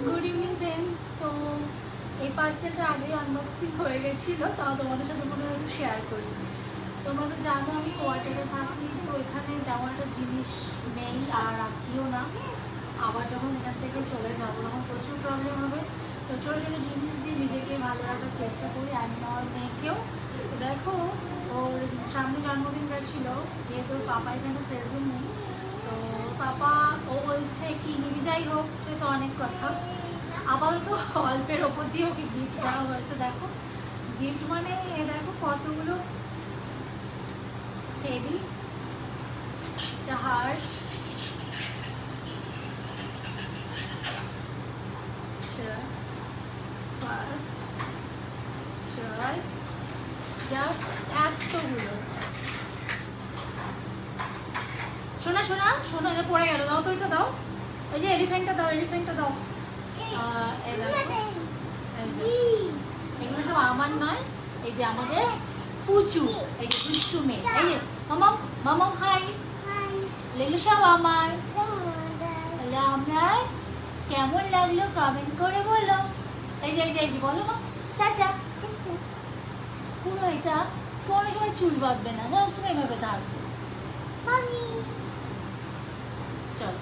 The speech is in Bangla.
Good evening friends. তো এই পার্সেলটা আগেই আনবক্সিং হয়ে গেছিলো, তাও তোমাদের সাথে মনে হয় একটু শেয়ার করি। তোমরা তো জানো আমি কোয়ার্টারে থাকি, তো এখানে তেমন একটা জিনিস নেই আর রাখিও না। আবার যখন এখান থেকে চলে যাবো তখন প্রচুর প্রবলেম হবে। তো ছোটো ছোটো জিনিস দিয়ে নিজেকে ভালো রাখার চেষ্টা করি, আমি আমার মেয়েকেও। তো দেখো, ওর সামনে জন্মদিন গেছিলো, যেহেতু ওর পাপা এখানে প্রেজেন্ট নেই, তো পাপা ও বলছে কি নিবি, যাই হোক সে তো অনেক কথা। আপাতত অল্পের ওপর দিয়ে ওকে গিফট দেওয়া হয়েছে। দেখো গিফট মানে দেখো কতগুলো টেডি, একটা হার্ট, জাস্ট এতগুলো। শোনা শোনা শোনো, এটা পড়ে গেল, দাও তো এটা দাও। ওই যে এলিফ্যান্টটা দাও, এলিফ্যান্টটা দাও। এগুলো সব আমার নয়, এই যে আমাদের পুচু, এই যে পুচু মেয়ে, এই যে মামাম মামাম হাই, এগুলো সব আমার। তাহলে আপনার কেমন লাগলো কমেন্ট করে বলো। এই যে এই যে এই যে বলো মা, টাটা। পুরো এটা কোনো সময় চুল বাঁধবে না, সবসময় এভাবে থাকবে। চলো।